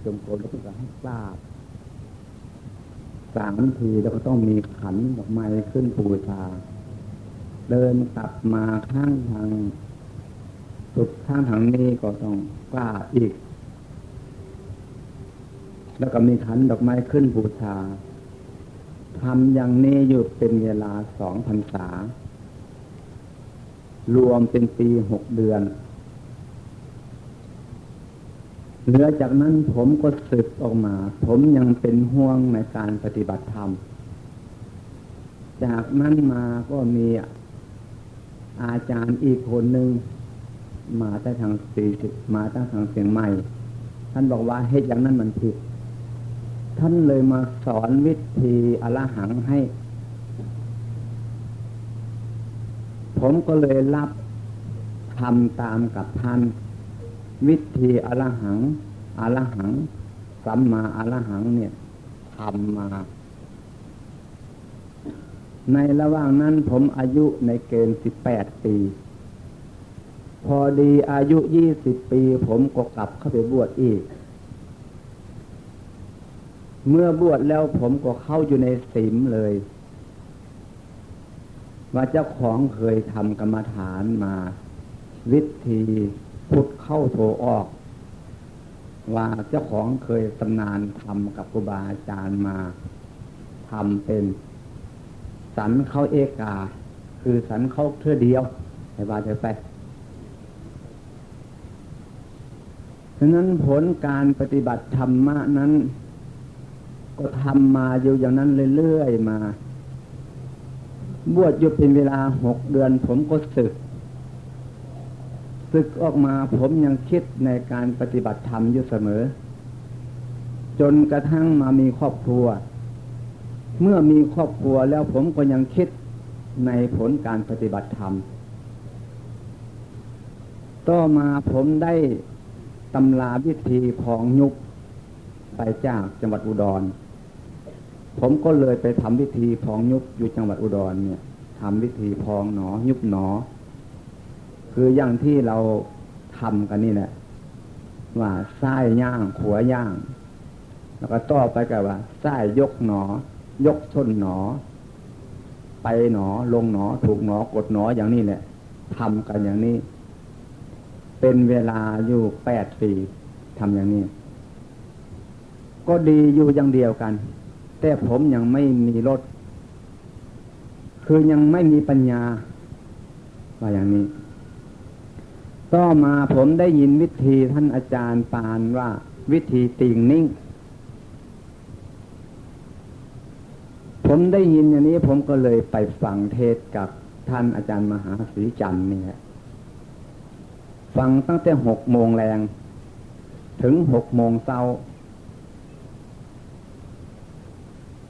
จงกรมแล้วก็ให้ทราบ3 ทีแล้วก็ต้องมีขันดอกไม้ขึ้นบูชาเดินกลับมาข้างทางสุดข้างทางนี้ก็ต้องกราบอีกแล้วก็มีขันดอกไม้ขึ้นบูชาทำอย่างนี้อยู่เป็นเวลา2 พรรษารวมเป็นปี 6 เดือนเหลือจากนั้นผมก็สึกออกมาผมยังเป็นห่วงในการปฏิบัติธรรมจากนั้นมาก็มีอาจารย์อีกคนหนึ่งมาจากทางมาจากทางเสียงใหม่ท่านบอกว่าเฮ็ดอย่างนั้นมันผิดท่านเลยมาสอนวิธีอรหังให้ผมก็เลยรับทำตามกับท่านวิธีอรหังสัมมาอรหังเนี่ยทำมาในระหว่างนั้นผมอายุในเกณฑ์18 ปีพอดีอายุ20 ปีผมก็กลับเข้าไปบวชอีกเมื่อบวชแล้วผมก็เข้าอยู่ในศีลเลยว่าเจ้าของเคยทำกรรมฐานมาวิธีพุทเข้าโทออกว่าเจ้าของเคยตำนานทำกับครูบาอาจารย์มาทำเป็นสันเข้าเอกาคือสันเข้าเท่าเดียวให้ว่าไปฉะนั้นผลการปฏิบัติธรรมะนั้นก็ทำมาอยู่อย่างนั้นเรื่อยๆมาบวชอยู่เป็นเวลา6 เดือนผมก็สึกออกมาผมยังคิดในการปฏิบัติธรรมอยู่เสมอจนกระทั่งมามีครอบครัวเมื่อมีครอบครัวแล้วผมก็ยังคิดในผลการปฏิบัติธรรมต่อมาผมได้ตำราวิธีพองยุบไปจากจังหวัดอุดรผมก็เลยไปทำวิธีพองยุบอยู่จังหวัดอุดรเนี่ยทำวิธีพองหนอยุบหนอคืออย่างที่เราทำกันนี่แหละว่าซ้ายย่างขวาย่างแล้วก็ต่อไปก็ว่าซ้ายยกหนอยกส้นหนอไปหนอลงหนอถูกหนอกดหนออย่างนี้แหละทำกันอย่างนี้เป็นเวลาอยู่8 ปีทำอย่างนี้ก็ดีอยู่อย่างเดียวกันแต่ผมยังไม่มีรสคือยังไม่มีปัญญาว่าอย่างนี้ต่อมาผมได้ยินวิธีท่านอาจารย์ปานว่าวิธีติ่งนิ่งผมได้ยินอย่างนี้ผมก็เลยไปฟังเทศกับท่านอาจารย์มหาศรีจันทร์นี่แหละฟังตั้งแต่6 โมงแรงถึง6 โมงเช้า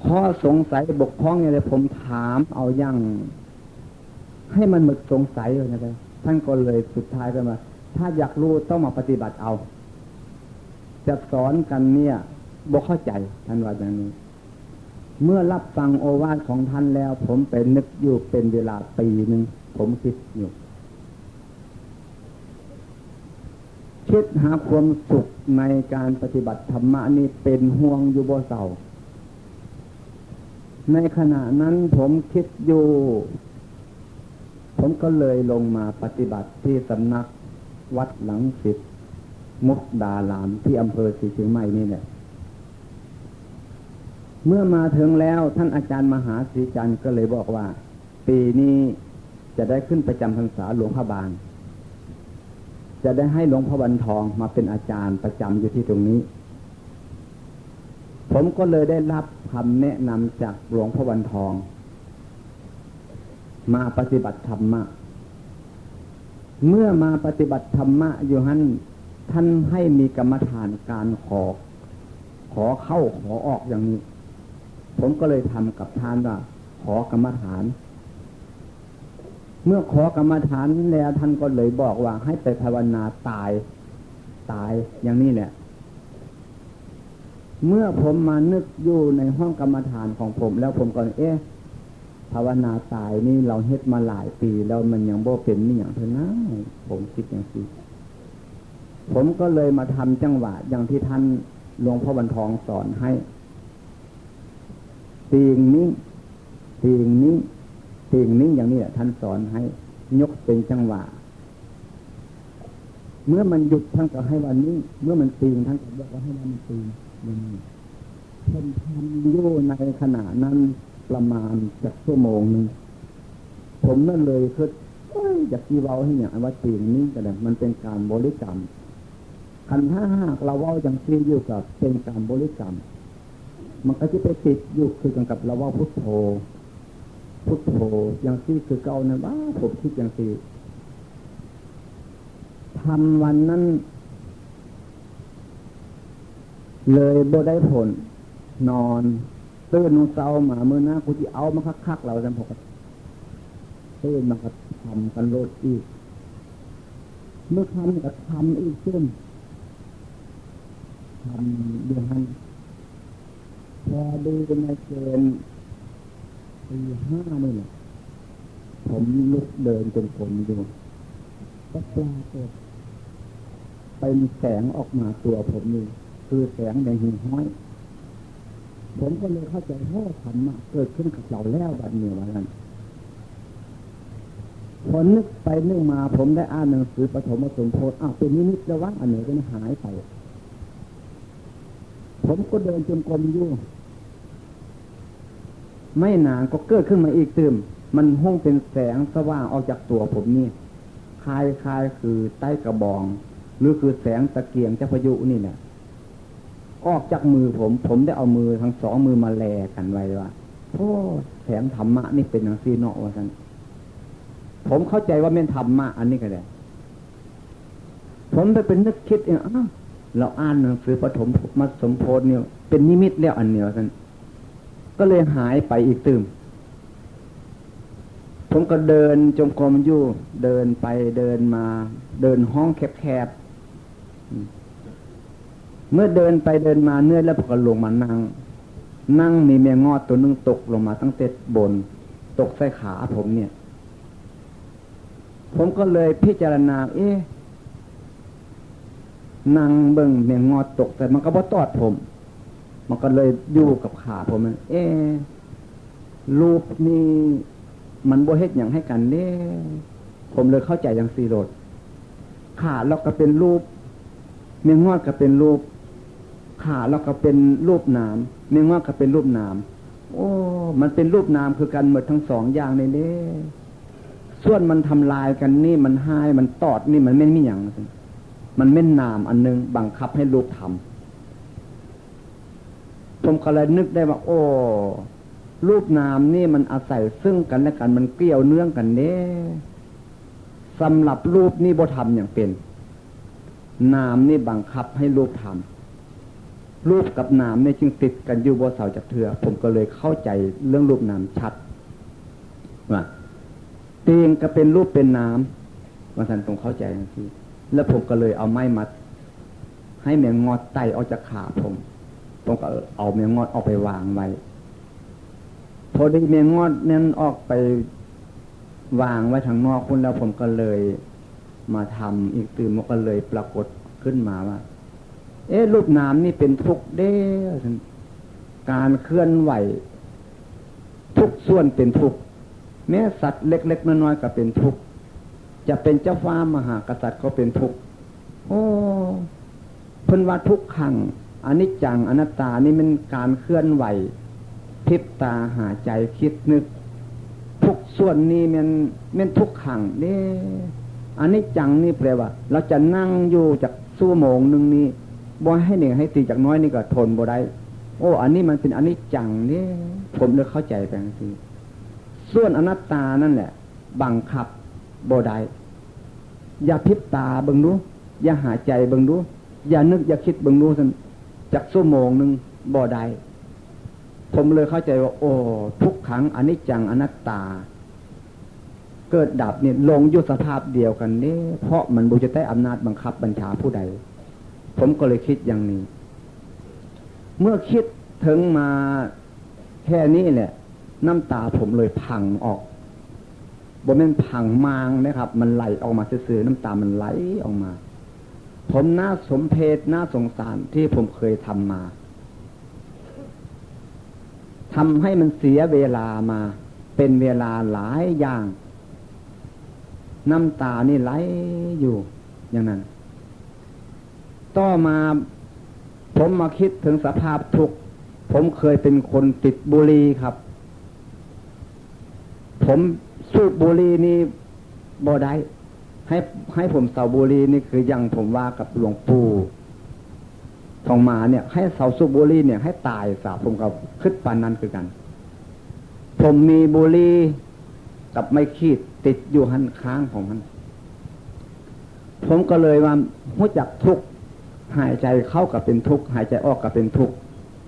ข้อสงสัยบกพร่องอะไรผมถามเอาอย่างให้มันหมดสงสัยเลยนะท่านก็เลยสุดท้ายก็มาถ้าอยากรู้ต้องมาปฏิบัติเอาจะสอนกันเนี่ยบ่เข้าใจท่านว่าอย่างนี้เมื่อรับฟังโอวาทของท่านแล้วผมเป็นนึกอยู่เป็นเวลาปีหนึ่งผมคิดอยู่คิดหาความสุขในการปฏิบัติธรรมะนี่เป็นห่วงอยู่บ่เศร้าในขณะนั้นผมคิดอยู่ผมก็เลยลงมาปฏิบัติที่สำนักวัดหลังสิทธิ์มุกดาหลามที่อำเภอศรีเชียงใหม่นี่แหละเมื่อมาถึงแล้วท่านอาจารย์มหาศรีจันทร์ก็เลยบอกว่าปีนี้จะได้ขึ้นประจำพรรษาหลวงพ่อบางจะได้ให้หลวงพ่อวันทองมาเป็นอาจารย์ประจำอยู่ที่ตรงนี้ผมก็เลยได้รับคำแนะนำจากหลวงพ่อวันทองมาปฏิบัติธรรมะเมื่อมาปฏิบัติธรรมะอยู่หันท่านให้มีกรรมฐานการขอเข้าขอออกอย่างนี้ผมก็เลยทำกับท่านว่าขอกรรมฐานเมื่อขอกรรมฐานแล้วท่านก็เลยบอกว่าให้ไปภาวนาตายอย่างนี้แหละเมื่อผมมานึกอยู่ในห้องกรรมฐานของผมแล้วผมก็ภาวนาตายนี่เราเฮ็ดมาหลายปีแล้วมันยังบ่เป็นนี่อย่างเท่านั้นผมคิดอย่างนี้ผมก็เลยมาทำจังหวะอย่างที่ท่าน หลวงพ่อบรรทองสอนให้ตีงนิ่งตีงนิ่งตีงนิ่งอย่างนี้ท่านสอนให้ยกเป็นจังหวะเมื่อมันหยุดท่านก็ให้วันนี้เมื่อมันตีงท่านก็บอกว่าให้มันตีงอย่างนี้ท่านทำอยู่ในขณะนั้นประมาณจากชั่วโมงนึงผมนั่นเลยคืออยากที่เว้าให้เนี่ยว่าตีงนิ่งก็ได้มันเป็นการบริกรรมคันถ้าหากเราเว้าอย่างที่อยู่กับเป็นการบริกรรมมันก็จะไปติดอยู่คือกันกับเราเว้าพุทโธพุทโธอย่างที่คือเก่านั่นว่าผมคิดอย่างที่ทำวันนั้นเลยบ่ได้ผลนอนตื่นเช้ามาเมื่อหน้ากูที่เอามาคักๆเราจำพกตื่นมาก็ทำกันโลดอีกเมื่อทำก็ทำอีกขึ้นทำเดือนพอดูในเกณฑ์ตี 5นี่แหละผมลุกเดินจนผมดูก็ปรากฏเป็นแสงออกมาตัวผมนี่คือแสงแดงหิ่งห้อยผมก็เลยเข้าใจว่าธรรมะเกิดขึ้นกับเราแล้วบัดนี้ว่างั้นพอนึกไปนึกมาผมได้อ่านหนังสือปฐมสมโพธิเป็นนิมิตแล้วว่าอันไหนก็หายไปผมก็เดินจนกรมอยู่ไม่นานก็เกิดขึ้นมาอีกตื่มมันห้องเป็นแสงสว่างออกจากตัวผมนี่คล้ายคือใต้กระบองหรือคือแสงตะเกียงเจ้าพายุนี่แหละออกจากมือผมได้เอามือทั้งสองมือมาแลกันไว้ว่าโอ้แสงธรรมะนี่เป็นอย่างซีเนาะว่าซั่นผมเข้าใจว่าเป็นธรรมะอันนี้ก็ได้ผมไปเป็นนึกคิดเองเราอ่านหนังสือปฐมมัสสมโพธิเนี่ยเป็นนิมิตแล้วอันเดียวกันก็เลยหายไปอีกตื่มผมก็เดินจงกรมอยู่เดินไปเดินมาเดินห้องแคบๆเมื่อเดินไปเดินมาเนื่อยแล้วผมก็ลงมานั่งมีแมงงอดตัวนึงตกลงมาตั้งแต่บนตกใส่ขาผมเนี่ยผมก็เลยพิจารณานั่งเบิ่งแมงงอดตกแต่มันก็บ่ตอดผมมันก็เลยอยู่กับขาผมมันรูปนี่มันบ่เฮ็ดหยังให้กันเด้ผมเลยเข้าใจอย่างสีโรดขาแล้วก็เป็นรูปแมงงอดก็เป็นรูปขาแล้วก็เป็นรูปนามแมงงอดก็เป็นรูปนามมันเป็นรูปนามคือกันหมดทั้งสองอย่างนี่เด้ส่วนมันทำลายกันนี่มันหายมันตอดนี่มันไม่มีหยังมันไม่นามอันนึงบังคับให้รูปทำผมก็เลยนึกได้ว่ารูปนามนี่มันอาศัยซึ่งกันและกันมันเกี่ยวเนื่องกันเด้สำหรับรูปนี่บ่ทำอย่างเป็นนามนี่บังคับให้รูปทำรูปกับนามนี่จึงติดกันอยู่บ่เสาจากเถื่อผมก็เลยเข้าใจเรื่องรูปนามชัดว่าเตียงก็เป็นรูปเป็นนามว่าท่านต้องเข้าใจอย่างนี้แล้วผมก็เลยเอาไม้มัดให้แมงงอดไต่ออกจากขาผมก็เอาแมงงอดออกไปวางไว้พอได้แมงงอดนั้นออกไปวางไว้ทางนอกคุณแล้วผมก็เลยมาทำอีกตื่นมันก็เลยปรากฏขึ้นมาว่ารูปนามนี่เป็นทุกข์เด้การเคลื่อนไหวทุกส่วนเป็นทุกข์แม้สัตว์เล็กๆน้อยๆก็เป็นทุกข์จะเป็นเจ้าฟ้ามหากษัตริย์ก็เป็นทุกข์เพิ่นว่าทุกขังอนิจจังอนัตตานี่มันการเคลื่อนไหวพริบตาหาใจคิดนึกทุกส่วนนี้มันทุกขังเด้อนิจจังนี่แปลว่าเราจะนั่งอยู่จากชั่วโมงนึงนี้บ่ให้หนึ่งให้ตีจากน้อยนี่ก็ทนบ่ได้อันนี้มันเป็นอนิจจังเด้ผมเลยเข้าใจไปจังซี่ส่วนอนัตตานั่นแหละบังคับบ่ได้อย่าพริบตาเบิ่งดูอย่าหาใจเบิ่งดูอย่านึกอย่าคิดเบิ่งดูซั่นจักชั่วโมงนึงบ่ได้ผมเลยเข้าใจว่าทุกขังอนิจจังอนัตตาเกิดดับเนี่ยลงอยู่สภาพเดียวกันนี่เพราะมันบ่จะได้อำนาจบังคับบัญชาผู้ใดผมก็เลยคิดอย่างนี้เมื่อคิดถึงมาแค่นี้แหละน้ำตาผมเลยพังออกบ่แม่นพังมางนะครับมันไหลออกมาซื่อๆน้ำตามันไหลออกมา ผมน่าสมเพชน่าสงสารที่ผมเคยทำมาทำให้มันเสียเวลามาเป็นเวลาหลายอย่างน้ำตานี่ไหลอยู่อย่างนั้นต่อมาผมมาคิดถึงสภาพทุกข์ผมเคยเป็นคนติดบุหรี่ครับผมสูบบุหรี่นี่บ่ได้ให้ผมเสาบุหรี่นี่คือยังผมว่ากับหลวงปู่ทองมาเนี่ยให้เสาสูบบุหรี่เนี่ยให้ตายซะผมก็คิดปานนั้นคือกันผมมีบุหรี่กับไม้ขีดติดอยู่หันค้างของมันผมก็เลยว่ารู้จักทุกข์หายใจเข้ากับเป็นทุกข์หายใจออกกับเป็นทุกข์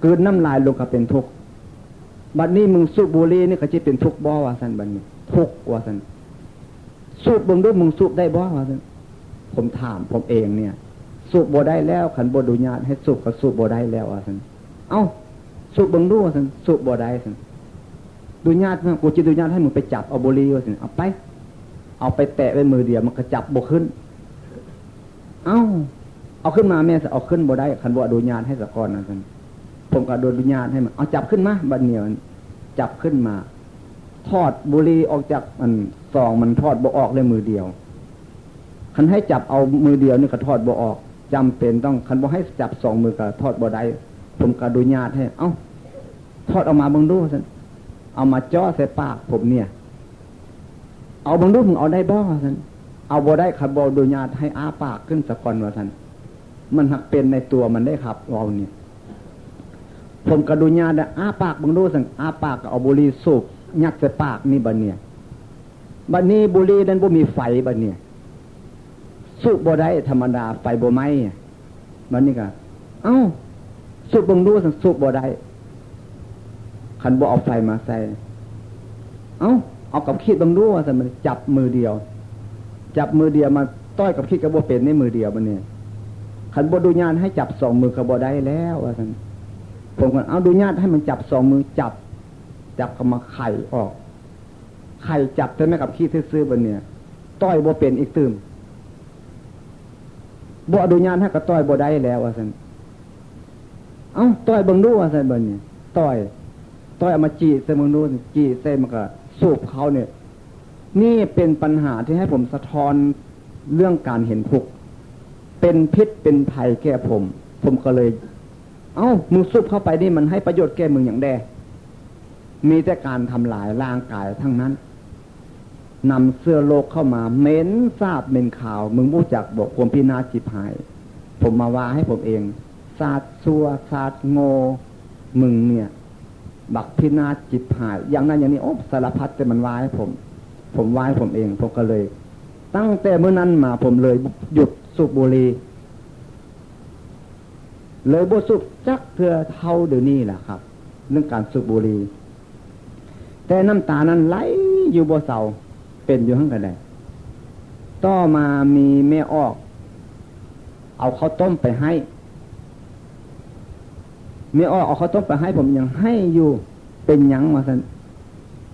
กลืนน้ำลายลงกับเป็นทุกข์บัดนี้มึงสูบบุหรี่นี่ก็จะเป็นทุกข์บ่ว่าซั่นบัดนี้ทุกข์ว่าซั่นสูบเบิ่งดูมึงสูบได้บ่ว่าซั่นผมถามผมเองเนี่ยสูบบ่ได้แล้วขันบ่อนุญาตให้สูบก็สูบบ่ได้แล้วว่าซั่นเอ้าสูบเบิ่งดูว่าซั่นสูบบ่ได้ซั่นอนุญาตกูจะอนุญาตให้มึงไปจับเอาบุหรี่ว่าซั่นเอาไปแตะไว้มือเดียวมันก็จับบ่ขึ้นเอาขึ้นมาแม่เอาขึ้นบ่ได้ขันบ่อนุญาตให้สะก่อนนะซั่นผมก็อนุญาตให้มันเอาจับขึ้นมาบัดนี้จับขึ้นมาทอดบุหรี่ออกจากมันซองมันทอดบ่ออกเลยมือเดียวคันให้จับเอามือเดียวนี่ก็ทอดบ่ออกจำเป็นต้องคันบ่ให้จับสองมือก็ทอดบ่ได้ผมก็อนุญาตให้ทอดออกมาเบิ่งดูซั่นเอามาจ่อใส่ปากผมเนี่ยเอาเบิ่งดูมึงเอาได้บ่ซั่นเอาบ่ได้คันบ่อนุญาตให้อ้าปากขึ้นซะก่อนว่าซั่นมันหักเป็นในตัวมันได้ครับเราเนี่ยผมก็อนุญาตอ้าปากเบิ่งดูซั่นอ้าปากก็เอาบุหรี่สูบยัดใส่ปากนี่บัดเนี่ยบัดนี้บุหรี่นั้นบ่มีไฟบัดเนี่ยสูบบ่ได้ธรรมดาไฟบ่ไหม้บัดนี้ก็สูบเบิ่งดูซั่นสูบบ่ได้คันบ่เอาไฟมาใส่เอากับขีดเบิ่งดูว่าซั่นมันจับมือเดียวมาต้อยกับขีดก็บ่เป็นในมือเดียวบัดนี้คันบ่อนุญาตให้จับสองมือก็บ่ได้แล้วว่าซั่นผมก็เอาอนุญาตให้มันจับสองมือจับก็มาไข่ออกไข่จับแต่ไม่กับขี้ซื่อๆบัดเนี่ยต้อยบ่เป็นอีกตื่มบ่อนุญาตให้ก็ต้อยบ่ได้แล้วว่าซั่นต้อยเบิ่งดูว่าซั่นบัดเนี่ยต้อยเอามาจี้ใส่มือนู้นจี้ใส่มันก็สูบเขาเนี่ยนี่เป็นปัญหาที่ให้ผมสะท้อนเรื่องการเห็นทุกข์เป็นพิษเป็นภัยแก่ผมก็เลยมึงสูบเข้าไปนี่มันให้ประโยชน์แก่มึงอย่างแดมีแต่การทำลายร่างกายทั้งนั้นนำเสื้อโลกเข้ามาเหม็นสาบเหม็นขาวมึงรู้จักบอกความพินาศจิบหายผมมาว่าให้ผมเองศาสตร์ซัวศาสตร์โง่มึงเนี่ยบักพินาศจิบหายอย่างนั้นอย่างนี้สารพัดแต่มันว่าให้ผมว่าให้ผมเองผมก็เลยตั้งแต่เมื่อนั้นมาผมเลยหยุดสูบบุหรี่เลยบ่สูบจักเทื่อเท่าเดี๋ยวนี้แหละครับเรื่องการสูบบุหรี่แต่น้ำตานั้นไหลอยู่บ่เศร้าเป็นอยู่ทั้งกันได้ต่อมามีแม่ออกเอาข้าวต้มไปให้แม่ออกเอาข้าวต้มไปให้ผมยังให้อยู่เป็นหยังว่าซั่น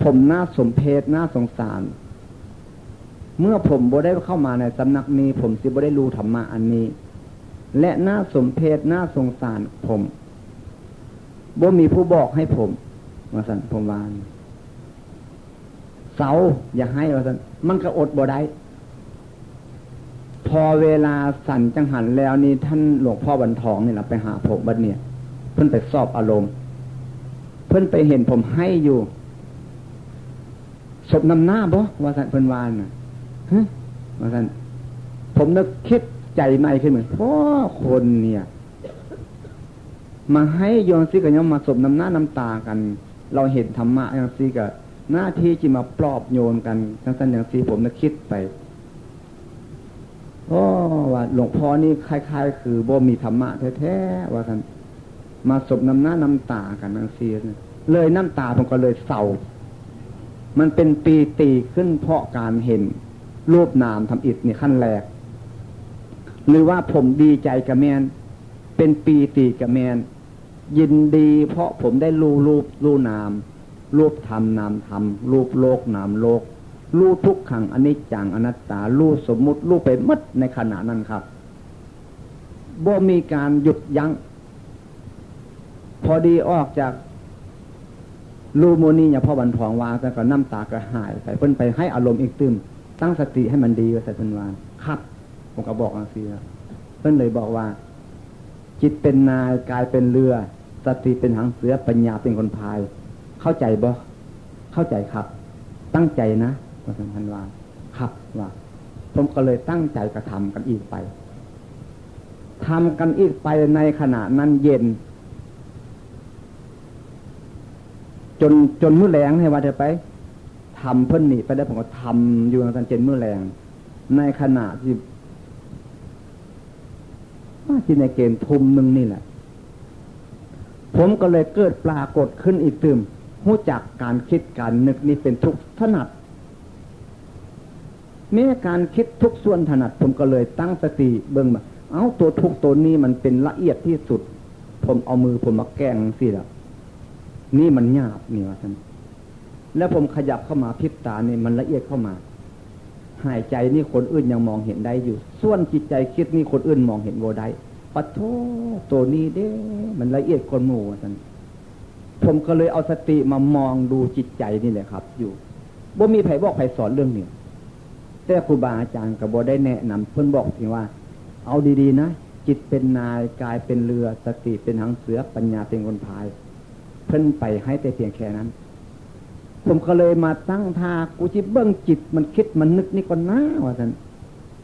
ผมน่าสมเพชน่าสงสารเมื่อผมบ่ได้เข้ามาในสำนักนี้ผมสิบ่ได้รู้ธรรมะอันนี้และน่าสมเพชน่าสงสารผมบ่มีผู้บอกให้ผมว่าซั่นผมว่าเสาอย่าให้ว่าซั่นมันก็อดบ่ได้พอเวลาสั่นจังหันแล้วนี่ท่านหลวงพ่อบรรทองนี่ล่ะไปหาผมบัดเนี่ยเพิ่นไปสอบอารมณ์เพิ่นไปเห็นผมให้อยู่ศพนำหน้าบ่ว่าซั่นเพิ่นว่าน่ะว่าซั่นผมนึกคิดใจใหม่ขึ้นเหมือนคนเนี่ยมาให้โยนซิกับย่อมมาสมน้ำหน้าน้ำตากันเราเห็นธรรมะอย่างซิกับหน้าที่ที่มาปลอบโยนกันทั้งๆอย่างซิผมนึกคิดไปว่าหลวงพ่อนี่คล้ายๆคือบ่มีธรรมะแท้ๆว่าท่านมาสมน้ำหน้าน้ำตากันอย่างซิเลยน้ำตาผมก็เลยเศร้ามันเป็นปีติขึ้นเพราะการเห็นรูปนามทำอิฐนี่ขั้นแรกหรือว่าผมดีใจกับแมนเป็นปีติกับแมนยินดีเพราะผมได้รู้นามรูปธรรมนามธรรมรูปโลกนามโลกรู้ทุกขังอนิจจังอนัตตารู้สมมุติรู้ไปหมดในขณะนั้นครับ บ่มีการหยุดยั้งพอดีออกจากรูโมนี่อย่าพ่อบรรทองวางแต่ก็น้ำตากระหายใส่เพิ่นไปให้อารมณ์อีกตื้มตั้งสติให้มันดีใส่เพิ่นวางครับผมก็บอกอย่างนี้เพิ่นเลยบอกว่าจิตเป็นนายกายเป็นเรือสติเป็นหางเสือปัญญาเป็นคนพายเข้าใจบ่เข้าใจครับตั้งใจนะว่าสำคัญว่าครับว่าผมก็เลยตั้งใจกระทำกันอีกไปทำกันอีกไปในขณะนั้นเย็นจนมื้อแลงให้ว่าจะไปทำเพิ่นนี่ไปได้ผมก็ทำอยู่ตอนเย็นมื้อแลงในขณะที่ในเกณฑ์ทุ่มนึงนี่แหละผมก็เลยเกิดปรากฏขึ้นอีกตื่มรู้จักการคิดการนึกนี่เป็นทุกถนัดแม้การคิดทุกส่วนถนัดผมก็เลยตั้งสติเบิ่งมาเอาตัวทุกตัวนี้มันเป็นละเอียดที่สุดผมเอามือผมมาแกล้งสิล่ะนี่มันหยาบนี่ว่าท่านแล้วผมขยับเข้ามาพริบตานี่มันละเอียดเข้ามาหายใจนี่คนอื่นยังมองเห็นได้อยู่ส่วนจิตใจคิดนี่คนอื่นมองเห็นบ่ได้ปัดโธตัวนี้เด้มันละเอียดคนหมู่ว่าท่านผมก็เลยเอาสติมามองดูจิตใจนี่แหละครับอยู่บ่มีไผบอกไผสอนเรื่องนี้แต่ครูบาอาจารย์ก็บ่ได้แนะนำเพิ่นบอกถึงว่าเอาดีๆนะจิตเป็นนายกายเป็นเรือสติเป็นหางเสือปัญญาเป็นคนพายเพิ่นไปให้แต่เพียงแค่นั้นผมก็เลยมาตั้งท่ากูสิเบิ่งจิตมันคิดมันนึกนี่ก่อนนะว่าซั่น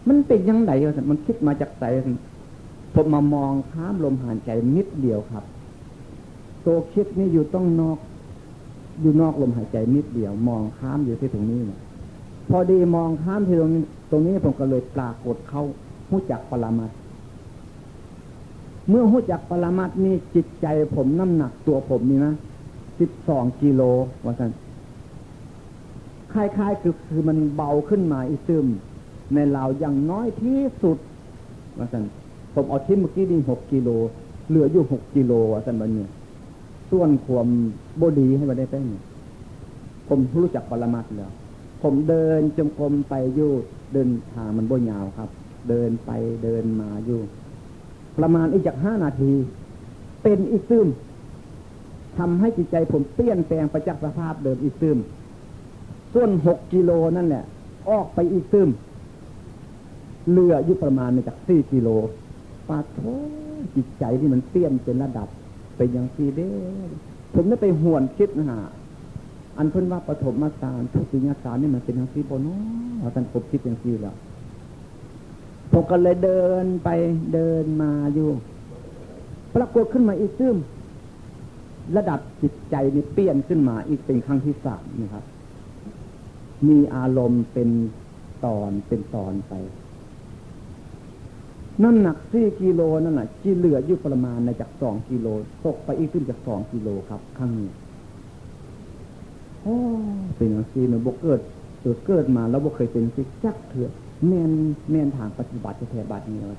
มันเป็นจังไดว่าซั่นมันคิดมาจากไสผมมามองข้ามลมหายใจนิดเดียวครับตัวคิดนี่อยู่ต้องนอกลมหายใจนิดเดียวมองข้ามอยู่ที่ตรงนี้เนี่ยพอดีมองข้ามที่ตรงนี้ผมก็เลยปรากฏเข้ารู้จักปรมัตถ์เมื่อรู้จักปรมัตถ์นี่จิตใจผมน้ำหนักตัวผมนี่นะ12กิโลว่าซั่นคล้ายๆคือมันเบาขึ้นมาอีซึมในเราอย่างน้อยที่สุดว่าซั่นผมเอาที่เมื่อกี้นี่6กิโลเหลืออยู่6กิโลว่าซั่นบัดนี้ส่วนความบ่ดีให้บ่ได้ไปนี่ผมรู้จักปรมัตถ์แล้วผมเดินจงกรมไปอยู่เดินทางมันบ่ยาวครับเดินไปเดินมาอยู่ประมาณอีกจาก5นาทีเป็นอีซึมทำให้จิตใจผมเปลี่ยนแปลงไปจากสภาพเดิมอีซึมส่วน6กิโลนั่นแหละออกไปอีซึมเหลืออยู่ประมาณจาก4กิโลปาโธจิตใจที่มันเปลี่ยนเป็นระดับเป็นอย่างที่เด้ผมได้ไปหวนคิดนะฮะอันเพิ่นว่าปฐมฌานทุติยฌานนี่มันเป็นอย่างที่บ่เนาะท่านผมคิดอย่างที่แล้วผมก็เลยเดินไปเดินมาอยู่ปรากฏขึ้นมาอีกซึมระดับจิตใจนี่เปลี่ยนขึ้นมาอีกเป็นครั้งที่3นี่ครับมีอารมณ์เป็นตอนไปน้ำหนัก4กิโลนั่นน่ะที่เหลืออยู่ประมาณในจาก2กิโลตกไปอีกขึ้นจาก2กิโลครับครั้งนี้โอ้เป็นอย่างที่มันบ่เกิดมาแล้วบ่เคยเป็นสิจักเถื่อแม่นทางปฏิบัติแท้ๆบัดนี้ว่า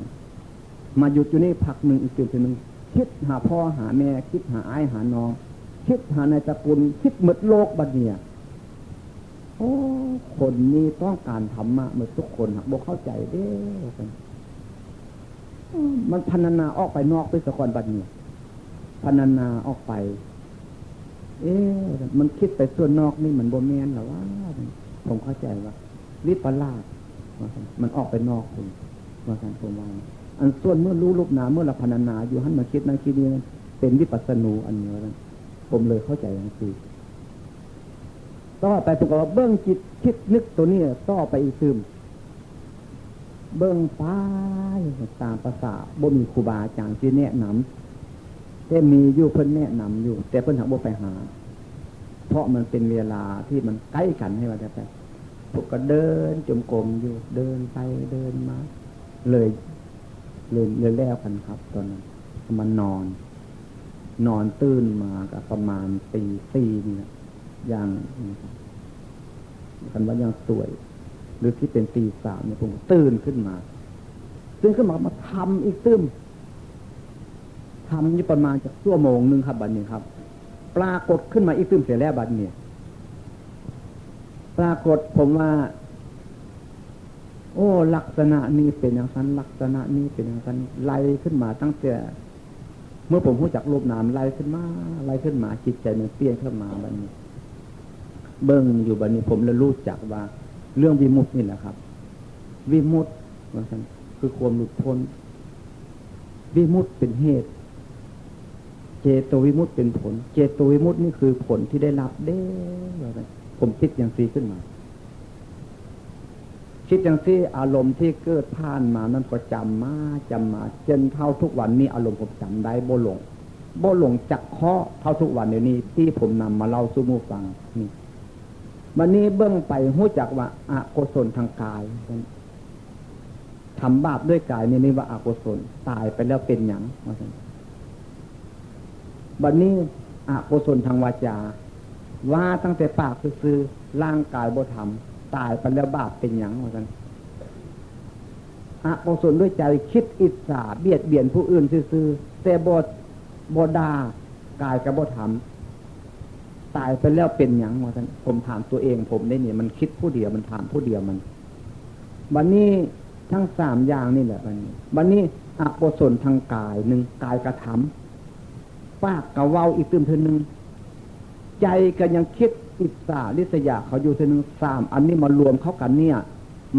มาหยุดอยู่นี่พักนึงอีกจุดนึงคิดหาพ่อหาแม่คิดหาอ้ายหาน้องคิดหาในตระกูลคิดหมดโลกบัดนี้โอ้คนนี้ต้องการธรรมะหมดทุกคนหากบ่เข้าใจเด้มันพรรณนาออกไปนอกไปสะก่อนบัดนี้พรรณนาออกไปมันคิดไปส่วนนอกนี่มันบ่แม่นหรอว่าผมเข้าใจว่าวิปลาสมันออกไปนอกคุณว่าซั่นผมว่าอันส่วนเมื่อรู้รูปนามเมื่อละพรรณนาอยู่หันมาคิดนั่นคิดนี่เป็นวิปัสสนูอันนี้ว่าผมเลยเข้าใจอย่างนี้ต่อไปผมก็เบิ่งจิตคิดนึกตัวนี้ต่อไปอีกซึมเบิ่งไปตามภาษาบ่มีครูบาอาจารย์ที่แนะนำแต่มีอยู่เพิ่นแนะนำอยู่แต่เพิ่นหาบ่ไปหาเพราะมันเป็นเวลาที่มันใกล้กันให้ว่าจะไปผมก็เดินจมกรมอยู่เดินไปเดินมาเลยแล้วกันครับตอนนั้นมันนอนตื่นมาก็ประมาณตี 4นี่อย่างกันว่ายังสวยหรือที่เป็นตี 3เนี่ยผมตื่นขึ้นมามาทำอีกตื้มทำอยู่ประมาณจากชั่วโมงนึงครับบัดนี้ครับปรากฏขึ้นมาอีกตื้มเสียแล้วบัดนี้ปรากฏผมว่า โอ้ลักษณะนี้เป็นอย่างนั้นลักษณะนี้เป็นอย่างนั้นไล่ขึ้นมาตั้งแต่เมื่อผมรู้จักรูปนามไล่ขึ้นมาจิตใจมันเปลี่ยนขึ้นมาบัดนี้เบิ่งอยู่บัดนี้ผมเลยรู้จักว่าเรื่องวิมุตตินี่แหละครับวิมุตติว่าซั่นคือความหลุดพ้นวิมุตติเป็นเหตุเจโตวิมุตติเป็นผลเจโตวิมุตตินี่คือผลที่ได้รับเด้ว่าซั่นผมคิดอย่างนี้ขึ้นมาคิดอย่างที่อารมณ์ที่เกิดผ่านมานั้นก็จำมาจนเท่าทุกวันนี้อารมณ์ผมจำได้บ่หลงจักข้อเท่าทุกวันเดี๋ยวนี้ที่ผมนำมาเล่าสู่หมู่ฟังนี่วันนี้เบื้องไปรู้จักว่าอกุศลทางกายทำบาปด้วยกายนี่ว่าอกุศลตายไปแล้วเป็นหยังวันนี้อกุศลทางวาจาว่าตั้งแต่ปากซื่อร่างกายบ่ทำตายไปแล้วบาปเป็นหยังว่าซั่นอกุศลด้วยใจคิดอิจฉาเบียดเบียนผู้อื่นซื่อๆแต่บ่ด่ากายก็บ่ทำตายไปแล้วเป็นหยังว่าซั่นผมถามตัวเองผมได้เนี่ยมันคิดผู้เดียวมันถามผู้เดียวมันบัดนี้ทั้ง3อย่างนี่แหละบัดนี้อกุศลทางกาย1กายกระทำปากก็เว้าอีกตื่มเทื่อนึงใจก็ยังคิดอิจฉาริษยาเขาอยู่เทื่อนึง3อันนี้มารวมเข้ากันเนี่ย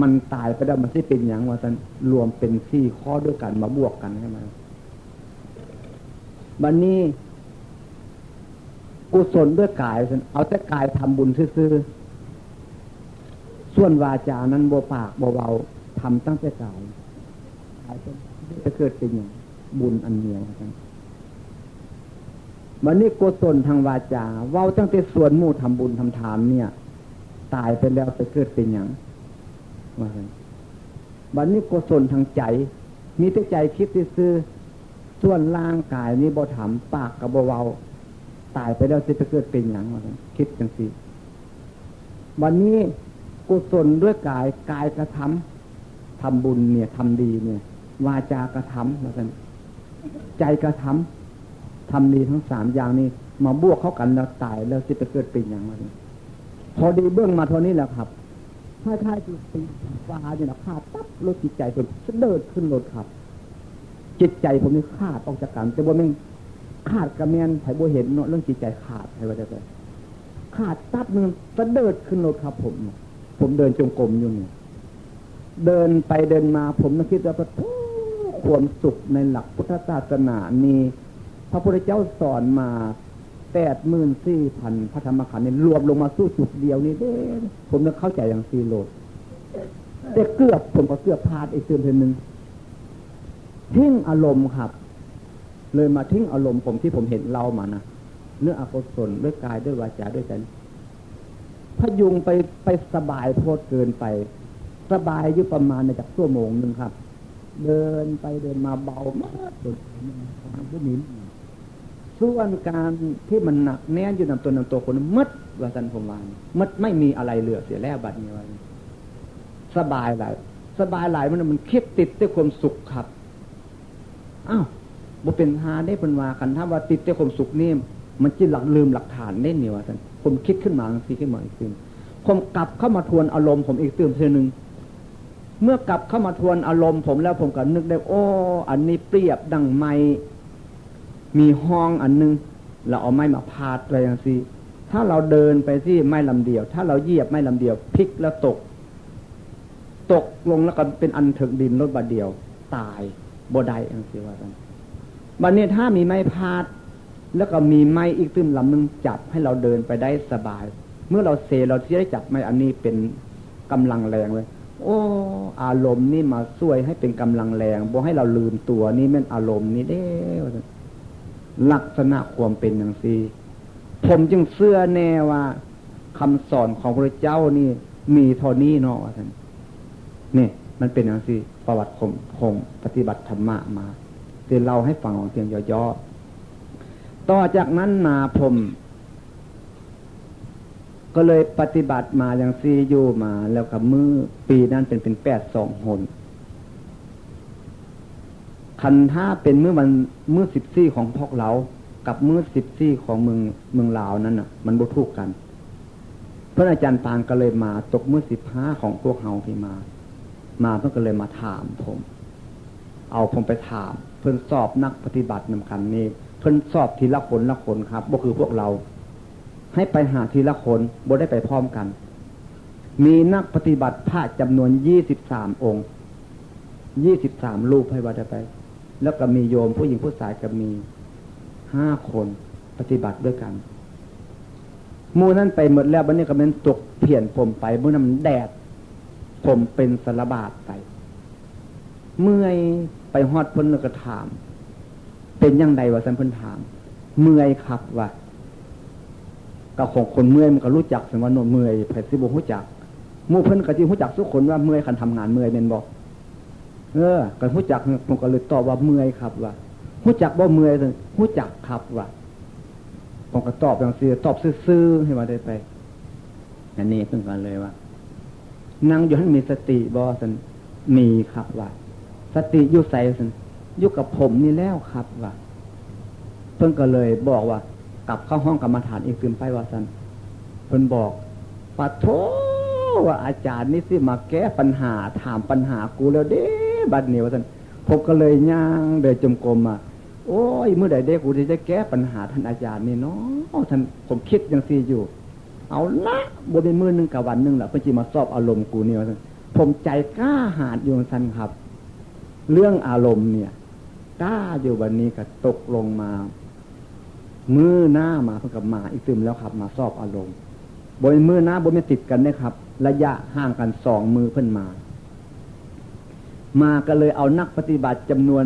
มันตายไปแล้วมันสิเป็นหยังว่าซั่นรวมเป็น4ข้อด้วยกันมาบวกกันให้มันบัดนี้กุศลด้วยกายซั่นเอาแต่กายทำบุญซื่อๆส่วนวาจานั้นบ่ปากบ่เว้าทำตั้งแต่กายจะเกิดเป็นหยังบุญอันเดียวกันบัดนี้กุศลทางวาจาเว้าตั้งแต่ส่วนหมู่ทำบุญทำทานเนี่ยตายไปแล้วไปเกิดเป็นหยังว่าซั่นบัดนี้กุศลทางใจมีแต่ใจคิดซื่อส่วนร่างกายนี้บ่ทำปากก็บ่เว้าตายไปแล้วจะเกิดเป็นหยังว่าซั่นคิดจังซี่บัดนี้กุศลด้วยกายกระทำบุญเนี่ยทำดีเนี่ยวาจากระทำว่าซั่นใจกระทำดีทั้ง3อย่างนี้มาบวกเข้ากันแล้วตายแล้วสิไปเกิดเป็นหยังว่าซั่นพอดีเบื้องมาเท่านี้แหละครับคล้ายๆคือตีฟ้าอยู่นะขาดปั๊บรถจิตใจผมเดินขึ้นรถครับจิตใจผมนี่ขาดออกจากกันแต่บ่แม่นขาดกระแมนไผบ่เห็นเนาะเรื่องจิตใจขาดไผว่าจะขาดปั๊บนึงเดินขึ้นรถครับผมเดินจงกรมอยู่นี่เดินไปเดินมาผมนึกคิดว่าความสุขในหลักพุทธศาสนานี้พระพุทธเจ้าสอนมา 84,000 พระธรรมขันธ์นี่รวมลงมาสู่จุดเดียวนี่เด้ผมนึกเข้าใจอย่างซีโรดแต่ผมก็เกือบพลาดอีกเทื่อนึงทิ้งอารมณ์ครับเลยมาทิ้งอารมณ์ผมที่ผมเห็นเรามานะเนื้ออกุศลด้วยกายด้วยวาจาด้วยใจพยุงไปสบายโพดเกินไปสบายอยู่ประมาณจากชั่วโมงนึงครับเดินไปเดินมาเบามากสุดผู้นี้ส่วนการที่มันหนักแน่นอยู่นำตัวคนมัดว่าสันผมวานมัดไม่มีอะไรเหลือเสียแล้วบัดนี้ว่าสบายหลายมันคิดติดด้วยความสุขครับอ้าวบ่เป็นหาได้เพิ่นว่ากันถ้าว่าติดด้วยความสุขนี่มันจิลืมหลักฐานได้นี่ว่าซั่นผมคิดขึ้นมาจังซี่ขึ้นมาอีกทีผมกลับเข้ามาทวนอารมณ์ผมอีกเติมเทื่อนึงเมื่อกลับเข้ามาทวนอารมณ์ผมแล้วผมก็นึกได้อันนี้เปรียบดังไม้มีห้องอันนึงเราเอาไม้มาพาดไว้จังซี่ถ้าเราเดินไปที่ไม้ลำเดียวถ้าเราเหยียบไม้ลำเดียวพลิกแล้วตกลงแล้วก็เป็นอันถึกดินรถบาดเดียวตายบ่ได้จังซี่ว่าซั่นบัดนี้ถ้ามีไม้พาดแล้วก็มีไม้อีกตึ้มลำนึงจับให้เราเดินไปได้สบายเมื่อเราเซเราที่ได้จับไม้อันนี้เป็นกำลังแรงเลยอารมณ์นี่มาช่วยให้เป็นกำลังแรงบ่ให้เราลืมตัวนี่แม่นอารมณ์นี่เด้ลักษณะความเป็นอย่างซี่ผมจึงเชื่อแน่ว่าคำสอนของพระเจ้านี่มีเท่านี้เนาะว่าซั่นนี่มันเป็นอย่างซี่ประวัติผมปฏิบัติธรรมะมาที่เราให้ฟังเพียงย่อๆต่อจากนั้นมาผมก็เลยปฏิบัติมาอย่างซี่อยู่มาแล้วกับปีนั้นเป็น82 หนคันถ้าเป็นมื้อ14ของพวกเรากับมื้อ14ของเมืองลาวนั้นน่ะมันบ่ถูกกันพระอาจารย์ปานก็เลยมาตกมื้อ15ของพวกเฮาที่มา มาเพิ่นก็เลยมาถามผมเอาผมไปถามเพิ่นสอบนักปฏิบัตินำกันนี่เพิ่นสอบทีละคนละคนครับบ่คือพวกเราให้ไปหาทีละคนบ่ได้ไปพร้อมกันมีนักปฏิบัติพระจำนวน23องค์23รูปให้ว่าได้ไปแล้วก็มีโยมผู้หญิงผู้ชายก็มี5คนปฏิบัติด้วยกันหมู่นั้นไปหมดแล้วบัดนี้ก็เป็นตกเพียนผมไปมื้อนั้นแดดผมเป็นสารบาดไปเมื่อยไปฮอดเพิ่นแล้วก็ถามเป็นจังไดว่าซั่นเพิ่นถามเมื่อยครับว่าก็ของคนเมื่อยมันก็รู้จักซั่นว่าโนเมื่อยไผสิบ่รู้จักหมู่เพิ่นก็สิรู้จักทุกคนว่าเมื่อยคันทำงานเมื่อยแม่นบ่ก็รู้จักผมก็เลยตอบว่าเมื่อยครับว่ารู้จักบ่เมื่อยซั่นรู้จักครับว่าผมก็ตอบจังซี่ตอบซื่อๆให้ว่าได้ไปอันนี้เพิ่นก็เลยว่านั่งอยู่หั่นมีสติบ่ซั่นมีครับว่าสติอยู่ไสซั่นอยู่กับผมนี่แล้วครับว่าเพิ่นก็เลยบอกว่ากลับเข้าห้องกรรมฐานอีกคืนไปว่าซั่นเพิ่นบอกปะโถว่าอาจารย์นี่สิมาแก้ปัญหาถามปัญหากูแล้วเด้บัดนี้ว่าซั่นผมก็เลยย่างเดินจมกรมมาโอ้ยมื้อใดเด้กูสิได้แก้ปัญหาท่านอาจารย์นี่เนาะท่านผมคิดจังซี่อยู่เอาละบ่เป็นมื้อนึงกับวันนึงล่ะเพิ่นสิมาสอบอารมณ์กูนี่ว่าซั่นผมใจกล้าหาญอยู่ซั่นครับเรื่องอารมณ์เนี่ยกล้าอยู่วันนี้ก็ตกลงมามื้อหน้ามาเพิ่นก็มาอีกตึมแล้วครับมาสอบอารมณ์บ่เป็นมื้อหน้าบ่แม่นติดกันเด้ครับระยะห่างกัน2มื้อเพิ่นมาก็เลยเอานักปฏิบัติจำนวน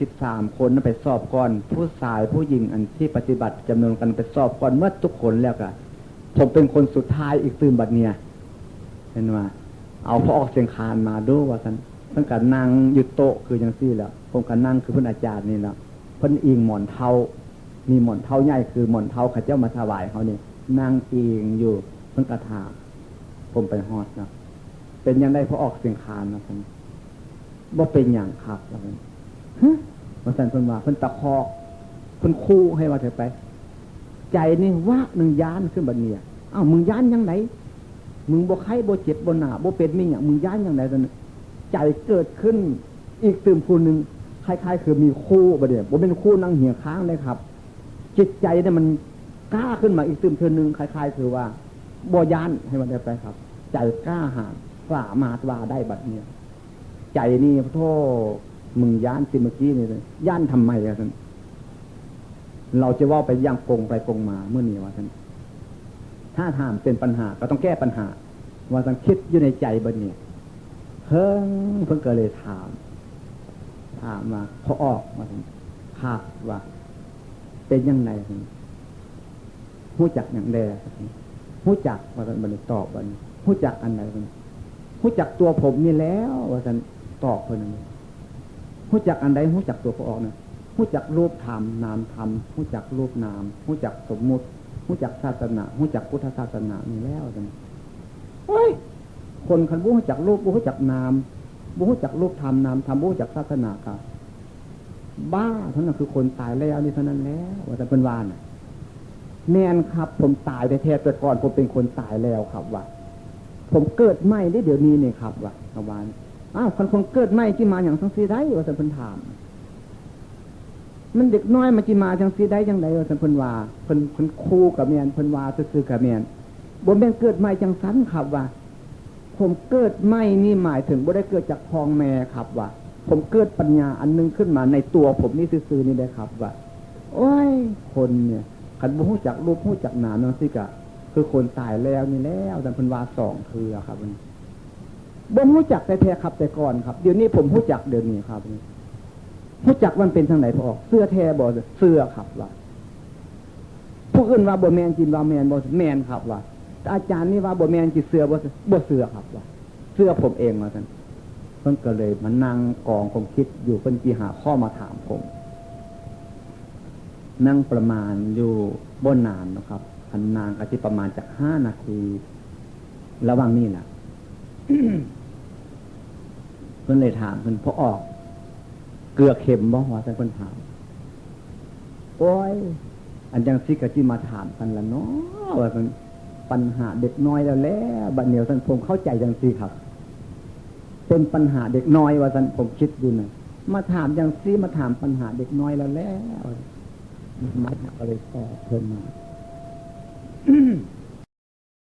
23คนไปสอบก่อนผู้ชายผู้หญิงอันที่ปฏิบัติจำนวนกันไปสอบก่อนเมื่อทุกคนแล้วก็ผมเป็นคนสุดท้ายอีกตื่นบัดเนี่ยเห็นว่าเอาพอออกเสียงคานมาดูว่าซั่นเพิ่นก็นั่งอยู่โต๊ะคือจังซี่แหละผมก็นั่งคือเพิ่นอาจารย์นี่แหละเพิ่นอิงหมอนเท้ามีหมอนเท้าใหญ่คือหมอนเท้าเขาเจ้ามาถวายเขานี่นั่งอิงอยู่เพิ่นก็ถามผมไปฮอดเนาะเป็นยังได้พอออกเสียงคานนะเพิ่นบ่เป็นหยังครับว่าซั่นว่าซั่นเพิ่นว่าเพิ่นตะคอกเพิ่นคู่ให้ว่าเถอะไปใจนี่ว่านึงย้านขึ้นบัดนี้อ้าวมึงย้านจังไดมึงบ่ไข้บ่เจ็บบ่หน้าบ่เป็นมีหยังมึงย้านจังไดซั่นใจเกิดขึ้นอีกตื่มผู้นึงคล้ายๆคือมีคู่บ่เด้บ่เป็นคู่นั่งเหี่ยค้างเลยครับจิตใจเนี่ยมันกล้าขึ้นมาอีกตื่มเทื่อนึงคล้ายๆคือว่าบ่ย้านให้มันได้ไปครับใจกล้าหาญสามารถว่าได้บัดนี้ใจนี่โธ่มึงย้านสิเมื่อกี้นี่ย้านทำไมอ่ะท่านเราจะว่าไปย่างกงไปกงมาเมื่อนี้ว่าท่านถ้าถามเป็นปัญหาก็ต้องแก้ปัญหาว่าท่านคิดอยู่ในใจบัดนี้เพิ่งก็เลยถามมาพอออกมาท่านภาพว่าเป็นยังไงท่านรู้จักอย่างใดรู้จักว่าท่านบัดนี้ตอบบัดนี้รู้จักอันไหนท่านรู้จักตัวผมนี่แล้วว่าท่านตอบคนนึงรู้จักอันใดรู้จักตัวพอออกนะรู้จักรูปธรรมนามธรรมรู้จักรูปนามรู้จักสมมุติรู้จักศาสนารู้จักพุทธศาสนานี่แล้วท่านเฮ้ยคนคันบ่รู้จักรูปบ่รู้จักนามบ่รู้จักรูปธรรมนามธรรมบ่รู้จักศาสนาครับบ้าเท่านั้นคือคนตายแล้วนี่เท่านั้นแล้วว่าแต่เพิ่นว่าน่ะแม่นครับผมตายแท้ๆแต่ก่อนผมเป็นคนตายแล้วครับว่าผมเกิดใหม่ได้เดี๋ยวนี้นี่ครับว่าชาวบ้านอ้าวคนเกิดใหม่ที่มาอย่างจังซี่ได้ว่าแต่เพิ่นถามมันเด็กน้อยมาจิมาจังซี่ได้จังไดว่าซั่นเพิ่นว่าเพิ่นคู่กับแม่นเพิ่นว่าซื่อๆกับแม่นบ่แม่นเกิดใหม่จังซั่นครับว่าผมเกิดใหม่นี่หมายถึงบ่ได้เกิดจากพ่อแม่ครับว่าผมเกิดปัญญาอันนึงขึ้นมาในตัวผมนี่ซื่อๆนี่ได้ครับว่าโอ้ยคนเนี่ยคันบ่รู้จักรูปรู้จักนามจังซี่ก็คือคนตายแล้วนี่แล้วแต่เพิ่นว่า2เทื่อครับมันบ่รู้จักแต่แท้ครับแต่ก่อนครับเดี๋ยวนี้ผมรู้จักเดี๋ยวนี้ครับรู้จักมันเป็นทางไหนพอเสื้อแท้บ่เสื้อครับว่าผู้อื่นว่าบ่แม่นจินว่าแม่นบ่แม่นครับว่าอาจารย์นี่ว่าบ่แม่นจิเสื้อบ่เสื้อครับว่าเสื้อผมเองว่าซั่นเพิ่นก็เลยมานั่งกองความคิดอยู่เพิ่นสิหาข้อมาถามผมนั่งประมาณอยู่บ่นานนะครับอันนานก็สิประมาณจาก5นาทีระหว่างนี้น่ะ เพิ่นเลยถามเพิ่นพอออกเกลือเค็มบ่ว่าซั่นเพิ่นถามโอ้ยอันจังซี่ก็สิมาถามกันล่ะเนาะว่าซั่นปัญหาเด็กน้อยแล้วแหละบัดเดี๋ยวท่านผมเข้าใจจังซี่ครับ เป็นปัญหาเด็กน้อยว่าสันผมคิดดูนะมาถามอย่างซีมาถามปัญหาเด็กน้อยแล้วมาก็เลยตอบเพิ่มมา